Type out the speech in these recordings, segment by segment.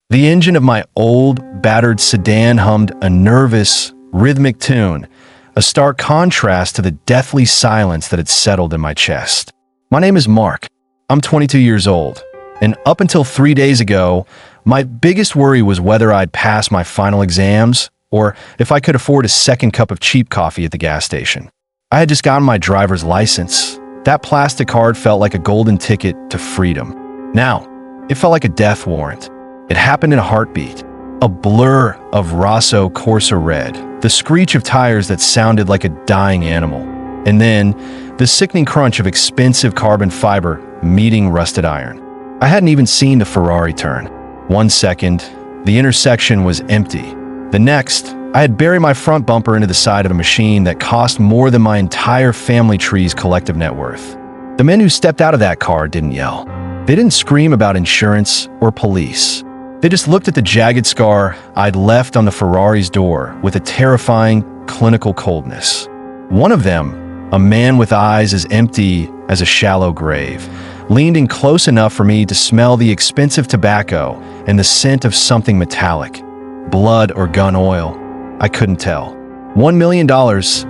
The engine of my old, battered sedan hummed a nervous, rhythmic tune, a stark contrast to the deathly silence that had settled in my chest. My name is Mark. I'm 22 years old, and up until 3 days ago, my biggest worry was whether I'd pass my final exams or if I could afford a second cup of cheap coffee at the gas station. I had just gotten my driver's license. That plastic card felt like a golden ticket to freedom. Now, it felt like a death warrant. It happened in a heartbeat. A blur of Rosso Corsa red, the screech of tires that sounded like a dying animal, and then the sickening crunch of expensive carbon fiber meeting rusted iron. I hadn't even seen the Ferrari turn. 1 second, the intersection was empty. The next, I had buried my front bumper into the side of a machine that cost more than my entire family tree's collective net worth. The men who stepped out of that car didn't yell. They didn't scream about insurance or police. They just looked at the jagged scar I'd left on the Ferrari's door with a terrifying, clinical coldness. One of them, a man with eyes as empty as a shallow grave, leaned in close enough for me to smell the expensive tobacco and the scent of something metallic. Blood or gun oil. I couldn't tell. $1 million,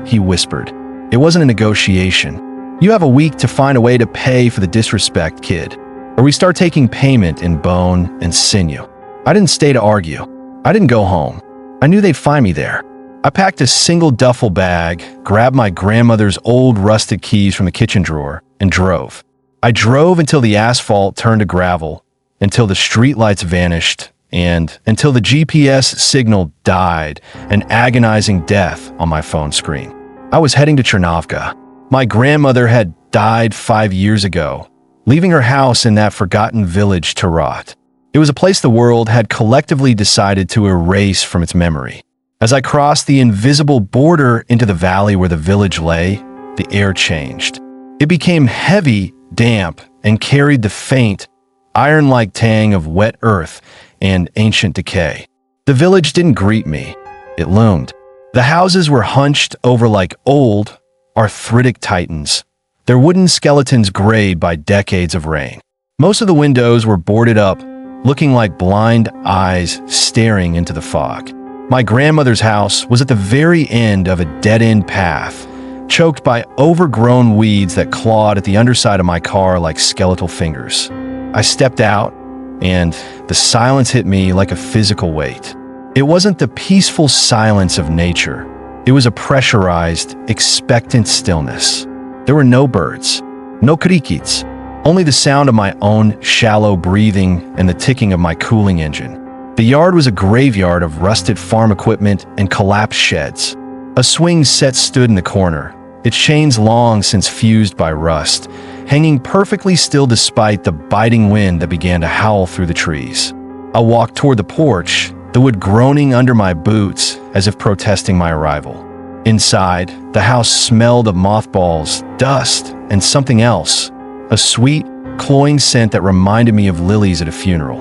he whispered. It wasn't a negotiation. You have a week to find a way to pay for the disrespect, kid, or we start taking payment in bone and sinew. I didn't stay to argue. I didn't go home. I knew they'd find me there. I packed a single duffel bag, grabbed my grandmother's old rusted keys from the kitchen drawer, and drove. I drove until the asphalt turned to gravel, until the streetlights vanished, and until the GPS signal died, an agonizing death on my phone screen. I was heading to Chernovka. My grandmother had died 5 years ago, leaving her house in that forgotten village to rot. It was a place the world had collectively decided to erase from its memory. As I crossed the invisible border into the valley where the village lay, the air changed. It became heavy, damp, and carried the faint, iron-like tang of wet earth and ancient decay. The village didn't greet me. It loomed. The houses were hunched over like old, arthritic titans, their wooden skeletons grayed by decades of rain. Most of the windows were boarded up, looking like blind eyes staring into the fog. My grandmother's house was at the very end of a dead-end path, choked by overgrown weeds that clawed at the underside of my car like skeletal fingers. I stepped out, and the silence hit me like a physical weight. It wasn't the peaceful silence of nature. It was a pressurized, expectant stillness. There were no birds, no crickets, only the sound of my own shallow breathing and the ticking of my cooling engine. The yard was a graveyard of rusted farm equipment and collapsed sheds. A swing set stood in the corner, its chains long since fused by rust, hanging perfectly still despite the biting wind that began to howl through the trees. I walked toward the porch, the wood groaning under my boots as if protesting my arrival. Inside, the house smelled of mothballs, dust, and something else, a sweet, cloying scent that reminded me of lilies at a funeral.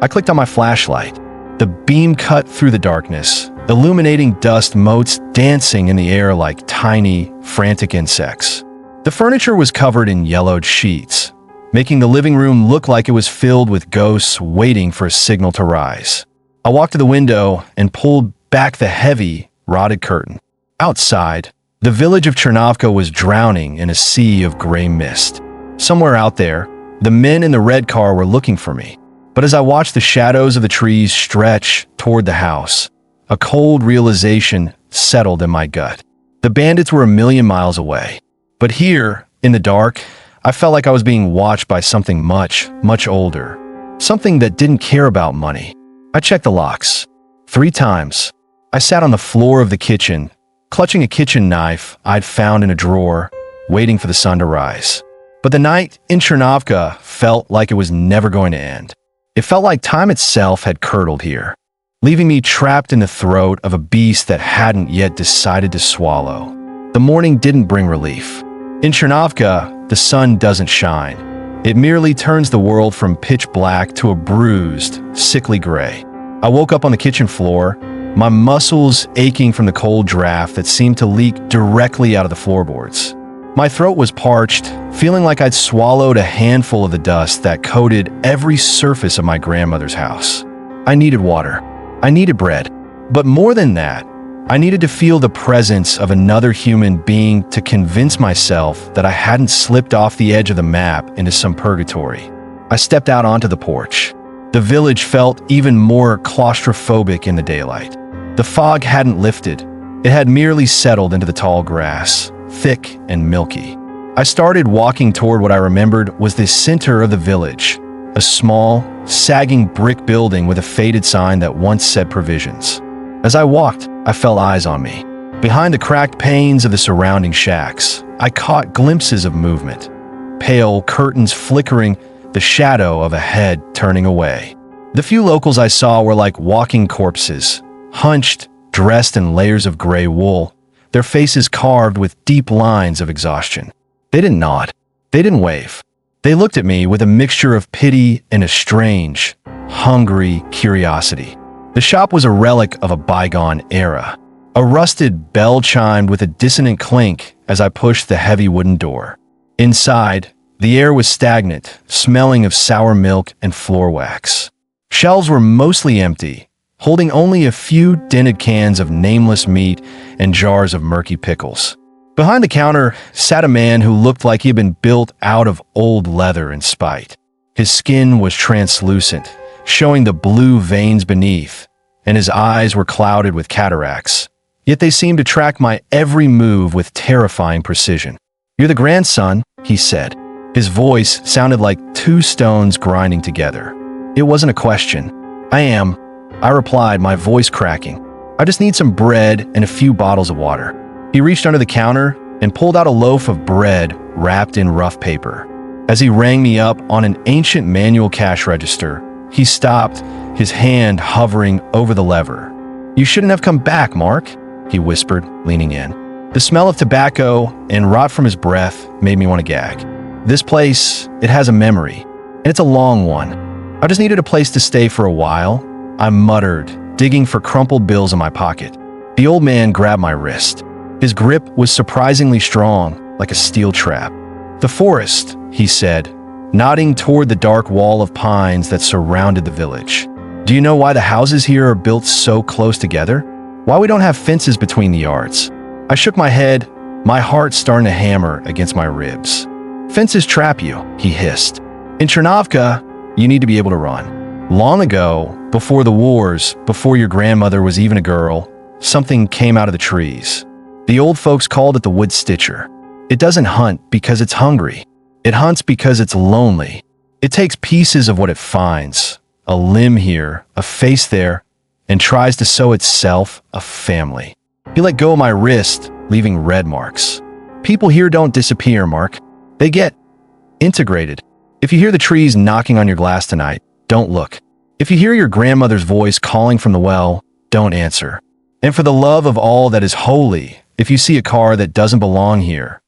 I clicked on my flashlight. The beam cut through the darkness, illuminating dust motes dancing in the air like tiny, frantic insects. The furniture was covered in yellowed sheets, making the living room look like it was filled with ghosts waiting for a signal to rise. I walked to the window and pulled back the heavy, rotted curtain. Outside, the village of Chernovka was drowning in a sea of gray mist. Somewhere out there, the men in the red car were looking for me. But as I watched the shadows of the trees stretch toward the house, a cold realization settled in my gut. The bandits were a million miles away. But here, in the dark, I felt like I was being watched by something much, much older. Something that didn't care about money. I checked the locks 3 times. I sat on the floor of the kitchen, clutching a kitchen knife I'd found in a drawer, waiting for the sun to rise. But the night in Chernovka felt like it was never going to end. It felt like time itself had curdled here, leaving me trapped in the throat of a beast that hadn't yet decided to swallow. The morning didn't bring relief. In Chernovka, the sun doesn't shine. It merely turns the world from pitch black to a bruised, sickly gray. I woke up on the kitchen floor, my muscles aching from the cold draft that seemed to leak directly out of the floorboards. My throat was parched, feeling like I'd swallowed a handful of the dust that coated every surface of my grandmother's house. I needed water. I needed bread. But more than that, I needed to feel the presence of another human being to convince myself that I hadn't slipped off the edge of the map into some purgatory. I stepped out onto the porch. The village felt even more claustrophobic in the daylight. The fog hadn't lifted. It had merely settled into the tall grass, thick and milky. I started walking toward what I remembered was the center of the village, a small, sagging brick building with a faded sign that once said provisions. As I walked, I felt eyes on me. Behind the cracked panes of the surrounding shacks, I caught glimpses of movement. Pale curtains flickering, the shadow of a head turning away. The few locals I saw were like walking corpses, hunched, dressed in layers of gray wool, their faces carved with deep lines of exhaustion. They didn't nod. They didn't wave. They looked at me with a mixture of pity and a strange, hungry curiosity. The shop was a relic of a bygone era. A rusted bell chimed with a dissonant clink as I pushed the heavy wooden door. Inside, the air was stagnant, smelling of sour milk and floor wax. Shelves were mostly empty, holding only a few dented cans of nameless meat and jars of murky pickles. Behind the counter sat a man who looked like he had been built out of old leather and spite. His skin was translucent, showing the blue veins beneath, and his eyes were clouded with cataracts. Yet they seemed to track my every move with terrifying precision. "You're the grandson," he said. His voice sounded like two stones grinding together. It wasn't a question. "I am," I replied, my voice cracking. "I just need some bread and a few bottles of water." He reached under the counter and pulled out a loaf of bread wrapped in rough paper. As he rang me up on an ancient manual cash register, he stopped, his hand hovering over the lever. "You shouldn't have come back, Mark," he whispered, leaning in. The smell of tobacco and rot from his breath made me want to gag. "This place, it has a memory, and it's a long one. I just needed a place to stay for a while," I muttered, digging for crumpled bills in my pocket. The old man grabbed my wrist. His grip was surprisingly strong, like a steel trap. "The forest," he said, nodding toward the dark wall of pines that surrounded the village. "Do you know why the houses here are built so close together? Why we don't have fences between the yards?" I shook my head, my heart starting to hammer against my ribs. "Fences trap you," he hissed. "In Chernovka, you need to be able to run. Long ago, before the wars, before your grandmother was even a girl, something came out of the trees. The old folks called it the wood stitcher. It doesn't hunt because it's hungry. It hunts because it's lonely. It takes pieces of what it finds, a limb here, a face there, and tries to sew itself a family." He let go of my wrist, leaving red marks. "People here don't disappear, Mark. They get integrated. If you hear the trees knocking on your glass tonight, don't look. If you hear your grandmother's voice calling from the well, don't answer. And for the love of all that is holy, if you see a car that doesn't belong here,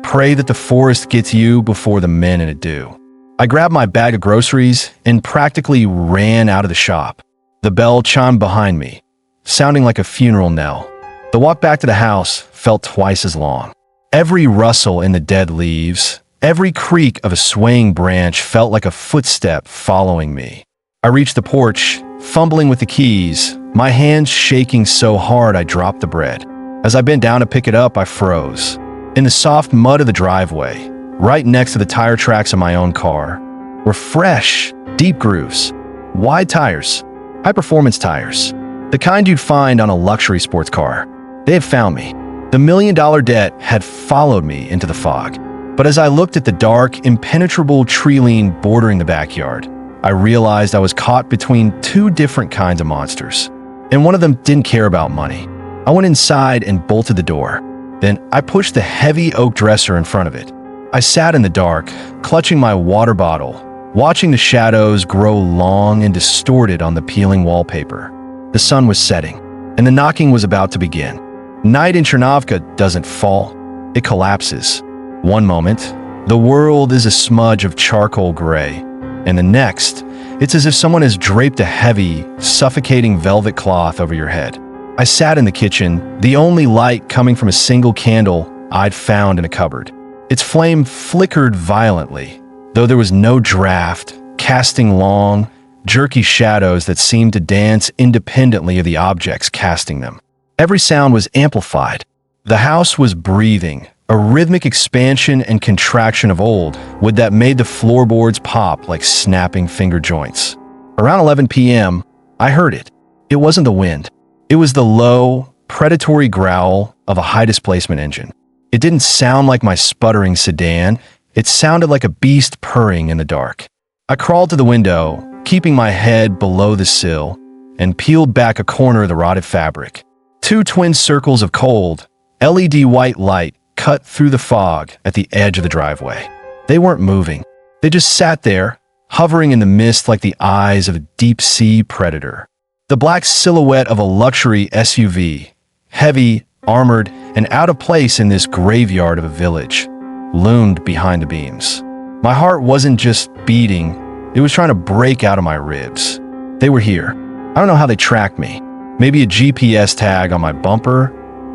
pray that the forest gets you before the men in it do." I grabbed my bag of groceries and practically ran out of the shop. The bell chimed behind me, sounding like a funeral knell. The walk back to the house felt twice as long. Every rustle in the dead leaves, every creak of a swaying branch felt like a footstep following me. I reached the porch, fumbling with the keys, my hands shaking so hard I dropped the bread. As I bent down to pick it up, I froze. In the soft mud of the driveway, right next to the tire tracks of my own car, were fresh, deep grooves, wide tires, high-performance tires, the kind you'd find on a luxury sports car. They had found me. The million-dollar debt had followed me into the fog. But as I looked at the dark, impenetrable tree line bordering the backyard, I realized I was caught between two different kinds of monsters, and one of them didn't care about money. I went inside and bolted the door. Then I pushed the heavy oak dresser in front of it. I sat in the dark, clutching my water bottle, watching the shadows grow long and distorted on the peeling wallpaper. The sun was setting, and the knocking was about to begin. Night in Chernovka doesn't fall, it collapses. One moment, the world is a smudge of charcoal gray, and the next, it's as if someone has draped a heavy, suffocating velvet cloth over your head. I sat in the kitchen, the only light coming from a single candle I'd found in a cupboard. Its flame flickered violently, though there was no draft, casting long, jerky shadows that seemed to dance independently of the objects casting them. Every sound was amplified. The house was breathing, a rhythmic expansion and contraction of old wood that made the floorboards pop like snapping finger joints. Around 11 p.m., I heard it. It wasn't the wind. It was the low, predatory growl of a high-displacement engine. It didn't sound like my sputtering sedan. It sounded like a beast purring in the dark. I crawled to the window, keeping my head below the sill, and peeled back a corner of the rotted fabric. Two twin circles of cold, LED white light cut through the fog at the edge of the driveway. They weren't moving. They just sat there, hovering in the mist like the eyes of a deep-sea predator. The black silhouette of a luxury SUV, heavy, armored, and out of place in this graveyard of a village, loomed behind the beams. My heart wasn't just beating, it was trying to break out of my ribs. They were here. I don't know how they tracked me. Maybe a GPS tag on my bumper,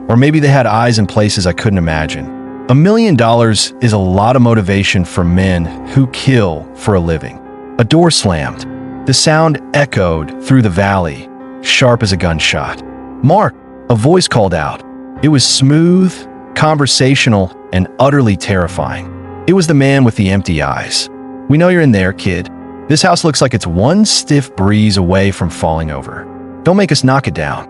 or maybe they had eyes in places I couldn't imagine. $1 million is a lot of motivation for men who kill for a living. A door slammed. The sound echoed through the valley, sharp as a gunshot. "Mark," a voice called out. It was smooth, conversational, and utterly terrifying. It was the man with the empty eyes. "We know you're in there, kid. This house looks like it's one stiff breeze away from falling over. Don't make us knock it down."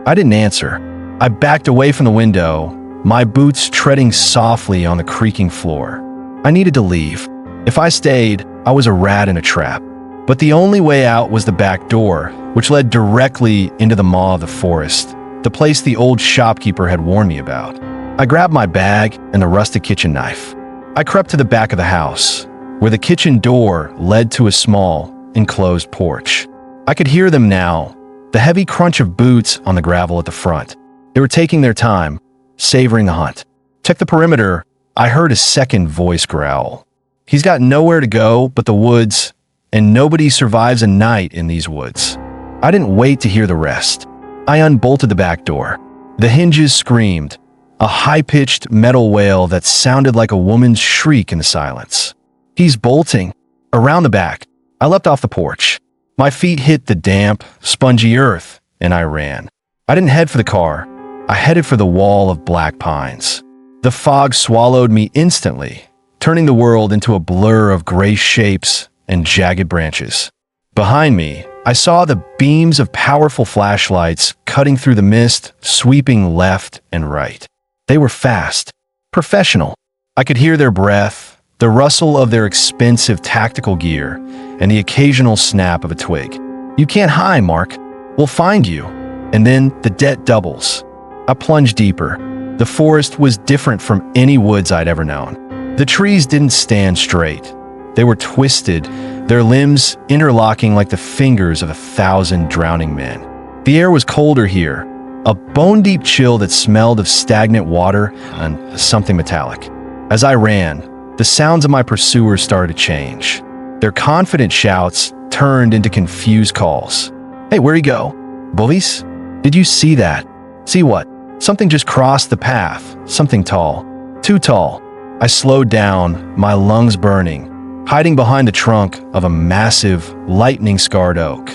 I didn't answer. I backed away from the window, my boots treading softly on the creaking floor. I needed to leave. If I stayed, I was a rat in a trap. But the only way out was the back door, which led directly into the maw of the forest, the place the old shopkeeper had warned me about. I grabbed my bag and the rusted kitchen knife. I crept to the back of the house, where the kitchen door led to a small, enclosed porch. I could hear them now, the heavy crunch of boots on the gravel at the front. They were taking their time, savoring the hunt. "Check the perimeter," I heard a second voice growl. "He's got nowhere to go but the woods, and nobody survives a night in these woods." I didn't wait to hear the rest. I unbolted the back door. The hinges screamed, a high-pitched metal wail that sounded like a woman's shriek in the silence. "He's bolting." Around the back, I leapt off the porch. My feet hit the damp, spongy earth, and I ran. I didn't head for the car. I headed for the wall of black pines. The fog swallowed me instantly, turning the world into a blur of gray shapes and jagged branches. Behind me, I saw the beams of powerful flashlights cutting through the mist, sweeping left and right. They were fast, professional. I could hear their breath, the rustle of their expensive tactical gear, and the occasional snap of a twig. "You can't hide, Mark. We'll find you." And then the debt doubles. I plunged deeper. The forest was different from any woods I'd ever known. The trees didn't stand straight. They were twisted, their limbs interlocking like the fingers of 1,000 drowning men. The air was colder here, a bone-deep chill that smelled of stagnant water and something metallic. As I ran, the sounds of my pursuers started to change. Their confident shouts turned into confused calls. "Hey, where'd he go? Bullies? Did you see that?" "See what?" "Something just crossed the path, something tall. Too tall." I slowed down, my lungs burning, hiding behind the trunk of a massive, lightning-scarred oak.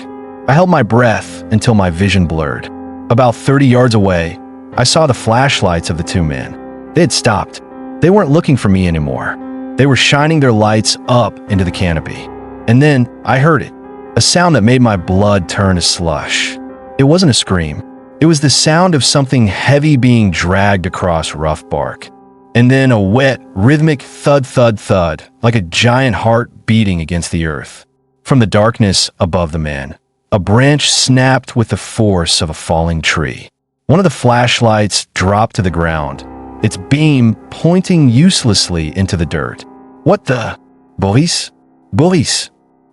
I held my breath until my vision blurred. About 30 yards away, I saw the flashlights of the two men. They had stopped. They weren't looking for me anymore. They were shining their lights up into the canopy. And then I heard it, a sound that made my blood turn to slush. It wasn't a scream. It was the sound of something heavy being dragged across rough bark. And then a wet, rhythmic thud, thud, thud, like a giant heart beating against the earth. From the darkness above the men, a branch snapped with the force of a falling tree. One of the flashlights dropped to the ground, its beam pointing uselessly into the dirt. "What the? Bullies? Bullies?"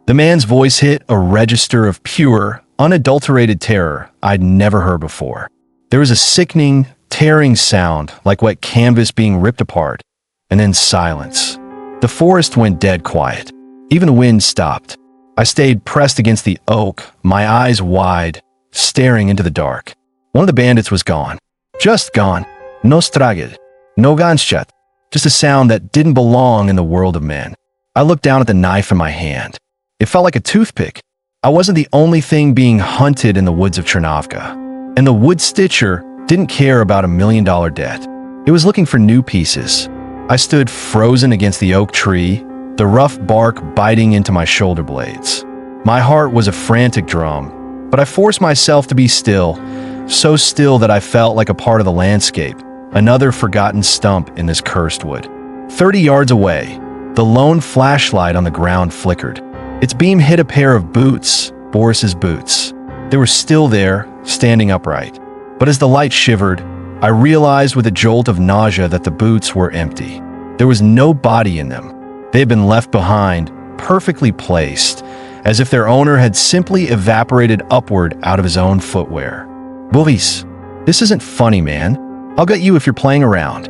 The man's voice hit a register of pure, unadulterated terror I'd never heard before. There was a sickening, tearing sound like wet canvas being ripped apart, and then silence. The forest went dead quiet. Even the wind stopped. I stayed pressed against the oak, my eyes wide, staring into the dark. One of the bandits was gone. Just gone. No stragel. No gunshot. Just a sound that didn't belong in the world of men. I looked down at the knife in my hand. It felt like a toothpick. I wasn't the only thing being hunted in the woods of Chernovka. And the wood stitcher didn't care about $1 million debt. It was looking for new pieces. I stood frozen against the oak tree, the rough bark biting into my shoulder blades. My heart was a frantic drum, but I forced myself to be still, so still that I felt like a part of the landscape, another forgotten stump in this cursed wood. 30 yards away, the lone flashlight on the ground flickered. Its beam hit a pair of boots, Boris's boots. They were still there, standing upright. But as the light shivered, I realized with a jolt of nausea that the boots were empty. There was no body in them. They had been left behind, perfectly placed, as if their owner had simply evaporated upward out of his own footwear. Boris, this isn't funny, man. I'll get you if you're playing around.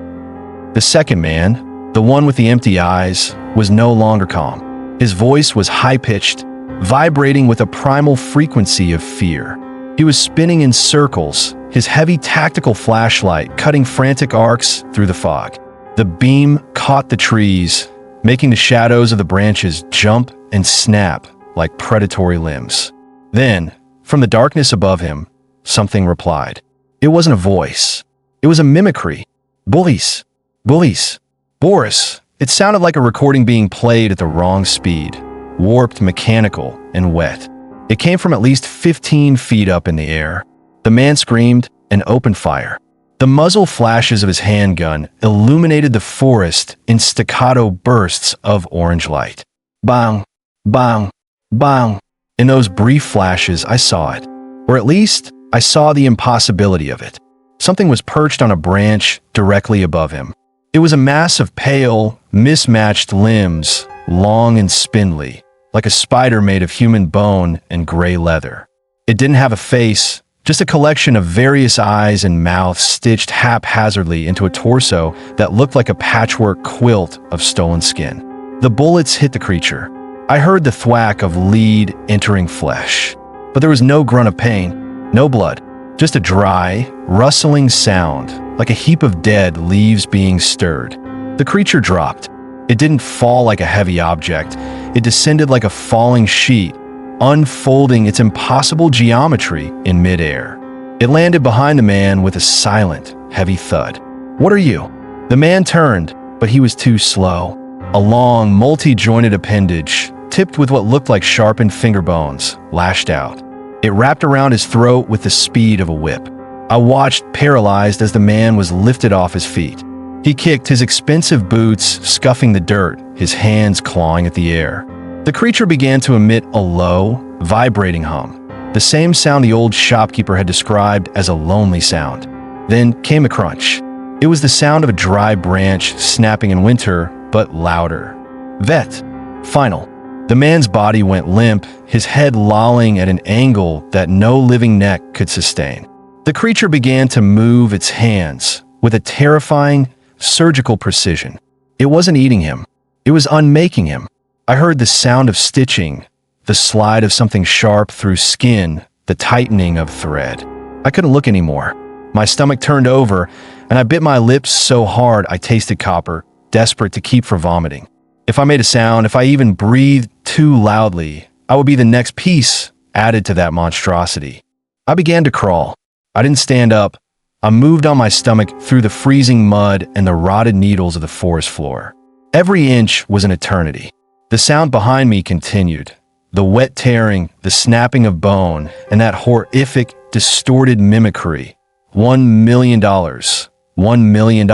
The second man, the one with the empty eyes, was no longer calm. His voice was high-pitched, vibrating with a primal frequency of fear. He was spinning in circles, his heavy tactical flashlight cutting frantic arcs through the fog. The beam caught the trees, making the shadows of the branches jump and snap like predatory limbs. Then, from the darkness above him, something replied. It wasn't a voice. It was a mimicry. Boris. Boris. Boris. It sounded like a recording being played at the wrong speed, warped, mechanical, and wet. It came from at least 15 feet up in the air. The man screamed and opened fire. The muzzle flashes of his handgun illuminated the forest in staccato bursts of orange light. Bang, bang, bang. In those brief flashes, I saw it. Or at least, I saw the impossibility of it. Something was perched on a branch directly above him. It was a mass of pale, mismatched limbs, long and spindly, like a spider made of human bone and gray leather. It didn't have a face, just a collection of various eyes and mouths stitched haphazardly into a torso that looked like a patchwork quilt of stolen skin. The bullets hit the creature. I heard the thwack of lead entering flesh, but there was no grunt of pain, no blood, just a dry, rustling sound, like a heap of dead leaves being stirred. The creature dropped. It didn't fall like a heavy object. It descended like a falling sheet, unfolding its impossible geometry in midair. It landed behind the man with a silent, heavy thud. "What are you?" The man turned, but he was too slow. A long, multi-jointed appendage, tipped with what looked like sharpened finger bones, lashed out. It wrapped around his throat with the speed of a whip. I watched, paralyzed, as the man was lifted off his feet. He kicked, his expensive boots scuffing the dirt, his hands clawing at the air. The creature began to emit a low, vibrating hum, the same sound the old shopkeeper had described as a lonely sound. Then came a crunch. It was the sound of a dry branch snapping in winter, but louder. Vet. Final. The man's body went limp, his head lolling at an angle that no living neck could sustain. The creature began to move its hands with a terrifying, surgical precision. It wasn't eating him. It was unmaking him. I heard the sound of stitching, the slide of something sharp through skin, the tightening of thread. I couldn't look anymore. My stomach turned over, and I bit my lips so hard I tasted copper, desperate to keep from vomiting. If I made a sound, if I even breathed too loudly, I would be the next piece added to that monstrosity. I began to crawl. I didn't stand up. I moved on my stomach through the freezing mud and the rotted needles of the forest floor. Every inch was an eternity. The sound behind me continued. The wet tearing, the snapping of bone, and that horrific, distorted mimicry. $1 million. $1 million.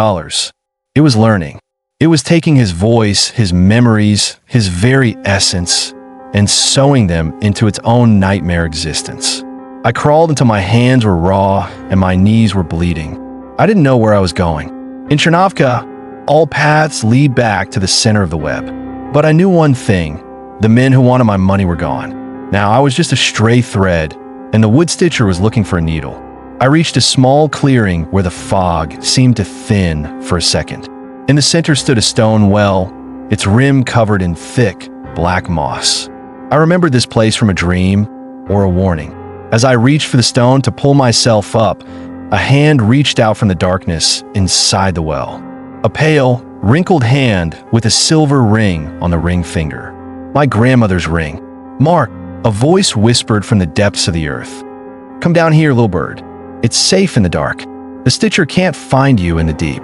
It was learning. It was taking his voice, his memories, his very essence, and sewing them into its own nightmare existence. I crawled until my hands were raw and my knees were bleeding. I didn't know where I was going. In Chernovka, all paths lead back to the center of the web. But I knew one thing. The men who wanted my money were gone. Now I was just a stray thread, and the wood stitcher was looking for a needle. I reached a small clearing where the fog seemed to thin for a second. In the center stood a stone well, its rim covered in thick, black moss. I remembered this place from a dream or a warning. As I reached for the stone to pull myself up, a hand reached out from the darkness inside the well. A pale, wrinkled hand with a silver ring on the ring finger. My grandmother's ring. "Mark, A voice whispered from the depths of the earth. "Come down here, little bird. It's safe in the dark. The Stitcher can't find you in the deep."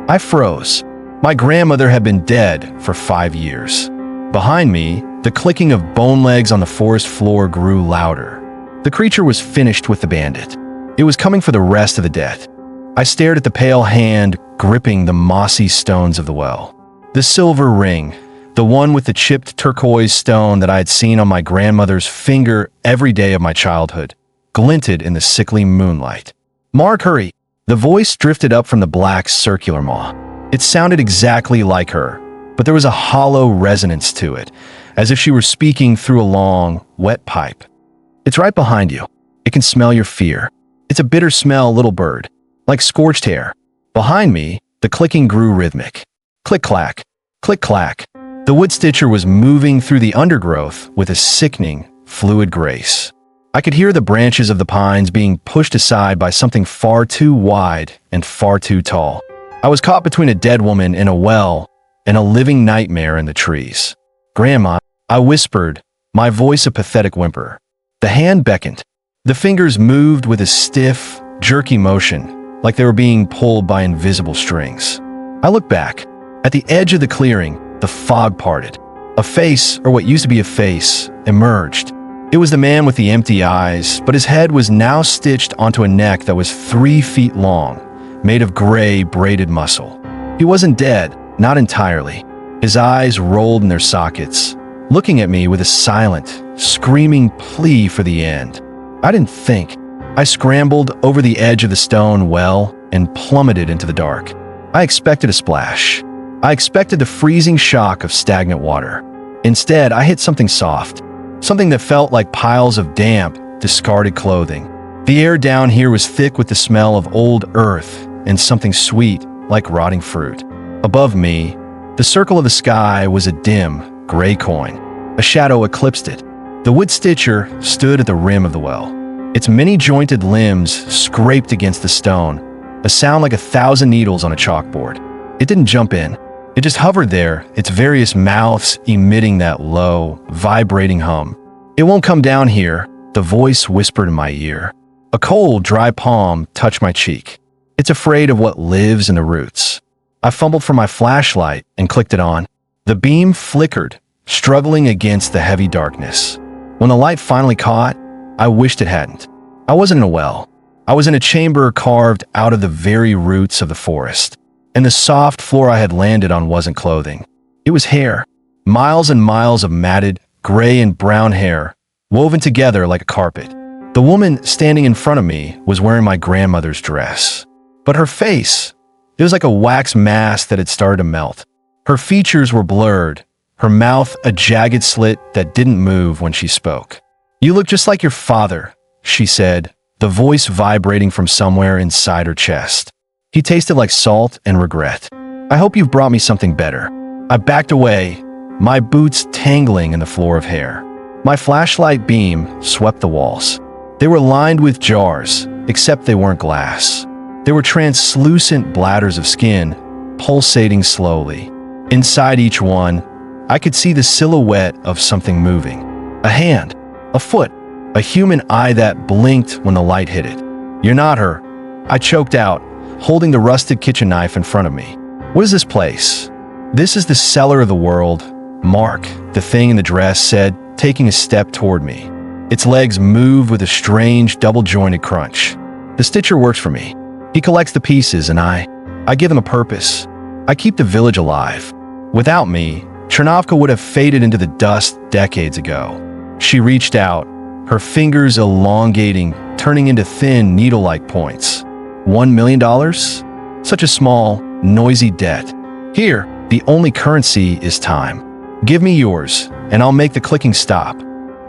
I froze. My grandmother had been dead for 5 years. Behind me, the clicking of bone legs on the forest floor grew louder. The creature was finished with the bandit. It was coming for the rest of the dead. I stared at the pale hand gripping the mossy stones of the well. The silver ring, the one with the chipped turquoise stone that I had seen on my grandmother's finger every day of my childhood, glinted in the sickly moonlight. "Mark, hurry!" The voice drifted up from the black circular maw. It sounded exactly like her, but there was a hollow resonance to it, as if she were speaking through a long, wet pipe. "It's right behind you. It can smell your fear. It's a bitter smell, little bird, like scorched hair." Behind me, the clicking grew rhythmic. Click-clack, click-clack. The wood stitcher was moving through the undergrowth with a sickening, fluid grace. I could hear the branches of the pines being pushed aside by something far too wide and far too tall. I was caught between a dead woman in a well and a living nightmare in the trees. "Grandma," I whispered, my voice a pathetic whimper. The hand beckoned. The fingers moved with a stiff, jerky motion, like they were being pulled by invisible strings. I looked back. At the edge of the clearing, the fog parted. A face, or what used to be a face, emerged. It was the man with the empty eyes, but his head was now stitched onto a neck that was 3 feet long, made of gray, braided muscle. He wasn't dead, not entirely. His eyes rolled in their sockets, looking at me with a silent, screaming plea for the end. I didn't think. I scrambled over the edge of the stone well and plummeted into the dark. I expected a splash. I expected the freezing shock of stagnant water. Instead, I hit something soft, something that felt like piles of damp, discarded clothing. The air down here was thick with the smell of old earth and something sweet, like rotting fruit. Above me, the circle of the sky was a dim, gray coin. A shadow eclipsed it. The wood stitcher stood at the rim of the well. Its many-jointed limbs scraped against the stone, a sound like 1,000 needles on a chalkboard. It didn't jump in. It just hovered there, its various mouths emitting that low, vibrating hum. "It won't come down here," the voice whispered in my ear. A cold, dry palm touched my cheek. "It's afraid of what lives in the roots." I fumbled for my flashlight and clicked it on. The beam flickered, struggling against the heavy darkness. When the light finally caught, I wished it hadn't. I wasn't in a well. I was in a chamber carved out of the very roots of the forest. And the soft floor I had landed on wasn't clothing. It was hair. Miles and miles of matted, gray and brown hair, woven together like a carpet. The woman standing in front of me was wearing my grandmother's dress. But her face, it was like a wax mask that had started to melt. Her features were blurred, her mouth a jagged slit that didn't move when she spoke. "You look just like your father," she said, the voice vibrating from somewhere inside her chest. "He tasted like salt and regret. I hope you've brought me something better." I backed away, my boots tangling in the floor of hair. My flashlight beam swept the walls. They were lined with jars, except they weren't glass. They were translucent bladders of skin, pulsating slowly. Inside each one, I could see the silhouette of something moving. A hand, a foot, a human eye that blinked when the light hit it. "You're not her," I choked out, holding the rusted kitchen knife in front of me. "What is this place?" "This is the cellar of the world, Mark," the thing in the dress said, taking a step toward me. Its legs moved with a strange, double-jointed crunch. "The Stitcher works for me. He collects the pieces and I give them a purpose. I keep the village alive. Without me, Chernovka would have faded into the dust decades ago." She reached out, her fingers elongating, turning into thin, needle-like points. $1 million? Such a small, noisy debt. "Here, the only currency is time. Give me yours, and I'll make the clicking stop."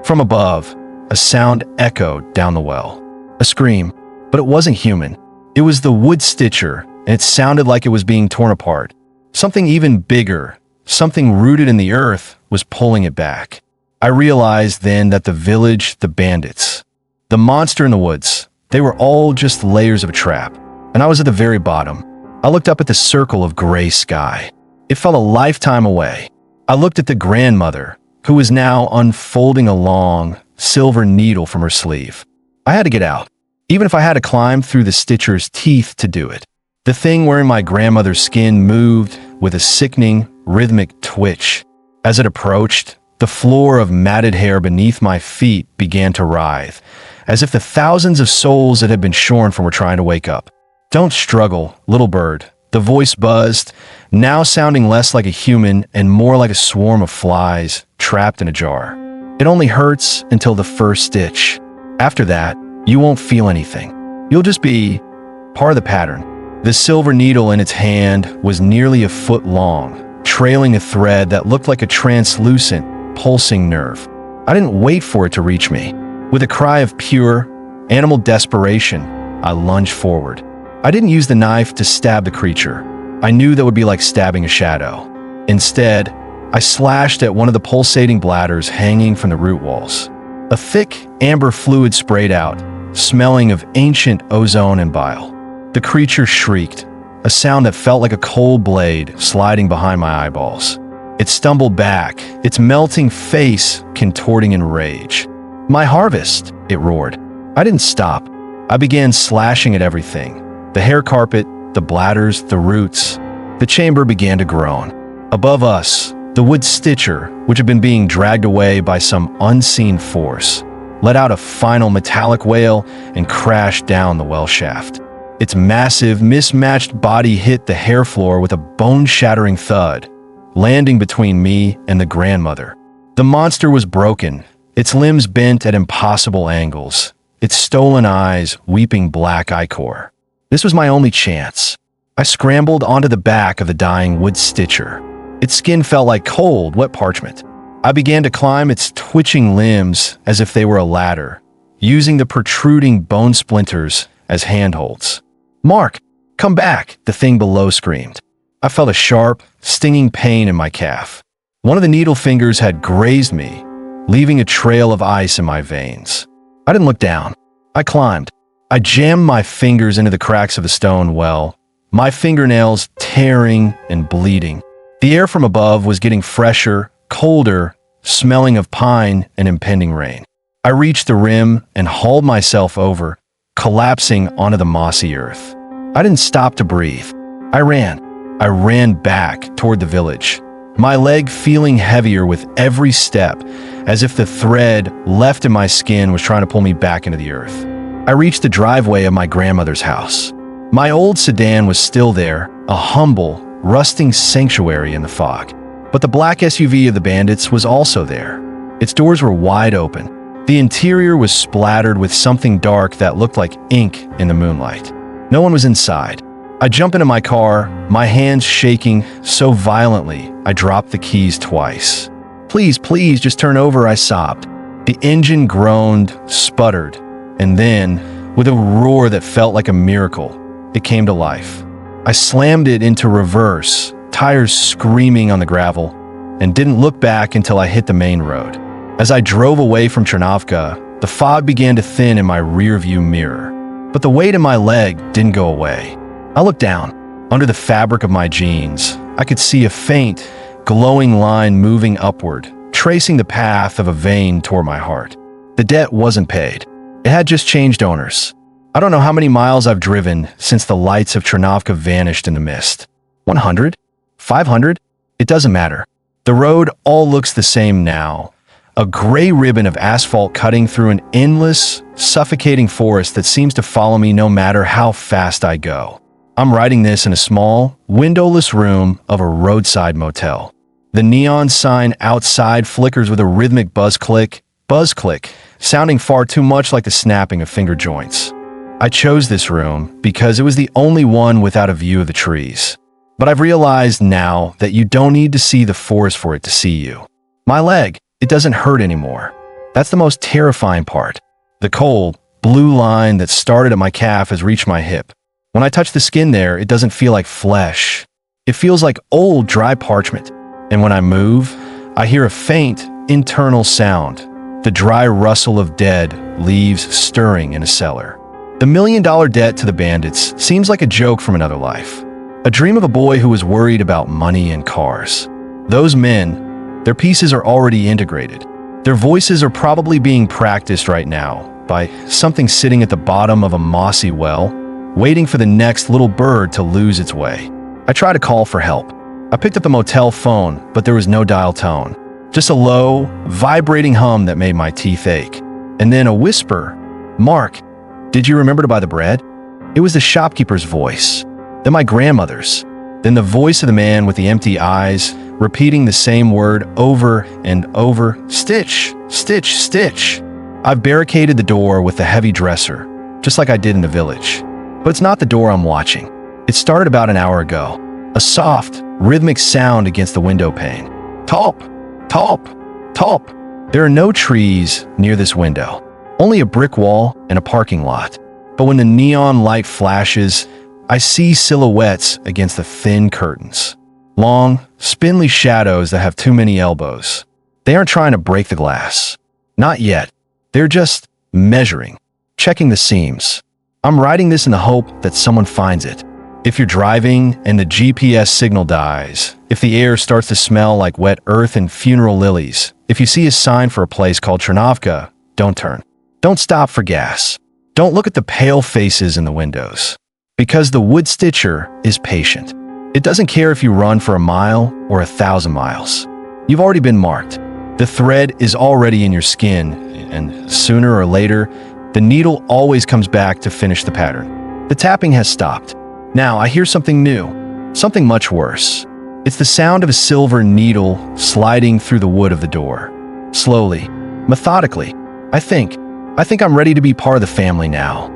From above, a sound echoed down the well. A scream, but it wasn't human. It was the wood stitcher, and it sounded like it was being torn apart. Something even bigger, something rooted in the earth, was pulling it back. I realized then that the village, the bandits, the monster in the woods, they were all just layers of a trap, and I was at the very bottom. I looked up at the circle of gray sky. It felt a lifetime away. I looked at the grandmother, who was now unfolding a long, silver needle from her sleeve. I had to get out, even if I had to climb through the stitcher's teeth to do it. The thing wearing my grandmother's skin moved with a sickening, rhythmic twitch. As it approached, the floor of matted hair beneath my feet began to writhe, as if the thousands of souls that had been shorn from were trying to wake up. "Don't struggle, little bird," the voice buzzed, now sounding less like a human and more like a swarm of flies trapped in a jar. "It only hurts until the first stitch. After that, you won't feel anything. You'll just be part of the pattern." The silver needle in its hand was nearly a foot long, trailing a thread that looked like a translucent, pulsing nerve. I didn't wait for it to reach me. With a cry of pure, animal desperation, I lunged forward. I didn't use the knife to stab the creature. I knew that would be like stabbing a shadow. Instead, I slashed at one of the pulsating bladders hanging from the root walls. A thick, amber fluid sprayed out, smelling of ancient ozone and bile. The creature shrieked, a sound that felt like a cold blade sliding behind my eyeballs. It stumbled back, its melting face contorting in rage. "My harvest!" it roared. I didn't stop. I began slashing at everything. The hair carpet, the bladders, the roots. The chamber began to groan. Above us, the wood stitcher, which had been being dragged away by some unseen force, let out a final metallic wail and crashed down the well shaft. Its massive, mismatched body hit the hair floor with a bone-shattering thud, landing between me and the grandmother. The monster was broken, its limbs bent at impossible angles, its stolen eyes weeping black ichor. This was my only chance. I scrambled onto the back of the dying wood stitcher. Its skin felt like cold, wet parchment. I began to climb its twitching limbs as if they were a ladder, using the protruding bone splinters as handholds. "Mark, come back!" the thing below screamed. I felt a sharp, stinging pain in my calf. One of the needle fingers had grazed me, leaving a trail of ice in my veins. I didn't look down. I climbed. I jammed my fingers into the cracks of the stone well, my fingernails tearing and bleeding. The air from above was getting fresher, colder, smelling of pine and impending rain. I reached the rim and hauled myself over, collapsing onto the mossy earth. I didn't stop to breathe. I ran. I ran back toward the village, my leg feeling heavier with every step, as if the thread left in my skin was trying to pull me back into the earth. I reached the driveway of my grandmother's house. My old sedan was still there, a humble, rusting sanctuary in the fog. But the black SUV of the bandits was also there. Its doors were wide open. The interior was splattered with something dark that looked like ink in the moonlight. No one was inside. I jumped into my car, my hands shaking so violently I dropped the keys twice. "Please, please, just turn over," I sobbed. The engine groaned, sputtered, and then, with a roar that felt like a miracle, it came to life. I slammed it into reverse, tires screaming on the gravel, and didn't look back until I hit the main road. As I drove away from Chernovka, the fog began to thin in my rearview mirror. But the weight in my leg didn't go away. I looked down. Under the fabric of my jeans, I could see a faint, glowing line moving upward, tracing the path of a vein toward my heart. The debt wasn't paid. It had just changed owners. I don't know how many miles I've driven since the lights of Chernovka vanished in the mist. 100? 500? It doesn't matter. The road all looks the same now. A gray ribbon of asphalt cutting through an endless, suffocating forest that seems to follow me no matter how fast I go. I'm writing this in a small, windowless room of a roadside motel. The neon sign outside flickers with a rhythmic buzz click, sounding far too much like the snapping of finger joints. I chose this room because it was the only one without a view of the trees. But I've realized now that you don't need to see the forest for it to see you. My leg, it doesn't hurt anymore. That's the most terrifying part. The cold, blue line that started at my calf has reached my hip. When I touch the skin there, it doesn't feel like flesh. It feels like old, dry parchment. And when I move, I hear a faint, internal sound, the dry rustle of dead leaves stirring in a cellar. The $1 million debt to the bandits seems like a joke from another life. A dream of a boy who was worried about money and cars. Those men, their pieces are already integrated. Their voices are probably being practiced right now by something sitting at the bottom of a mossy well, waiting for the next little bird to lose its way. I try to call for help. I picked up the motel phone, but there was no dial tone. Just a low, vibrating hum that made my teeth ache. And then a whisper, "Mark, did you remember to buy the bread?" It was the shopkeeper's voice, then my grandmother's, then the voice of the man with the empty eyes, repeating the same word over and over, "Stitch, stitch, stitch." I've barricaded the door with the heavy dresser, just like I did in the village. But it's not the door I'm watching. It started about an hour ago. A soft, rhythmic sound against the window pane. Talp, talp, talp. There are no trees near this window, only a brick wall and a parking lot. But when the neon light flashes, I see silhouettes against the thin curtains. Long, spindly shadows that have too many elbows. They aren't trying to break the glass. Not yet. They're just measuring, checking the seams. I'm writing this in the hope that someone finds it. If you're driving and the GPS signal dies, if the air starts to smell like wet earth and funeral lilies, if you see a sign for a place called Chernovka, don't turn. Don't stop for gas. Don't look at the pale faces in the windows. Because the wood stitcher is patient. It doesn't care if you run for a mile or 1,000 miles. You've already been marked. The thread is already in your skin, and sooner or later, the needle always comes back to finish the pattern. The tapping has stopped. Now I hear something new, something much worse. It's the sound of a silver needle sliding through the wood of the door. Slowly, methodically. I think I'm ready to be part of the family now.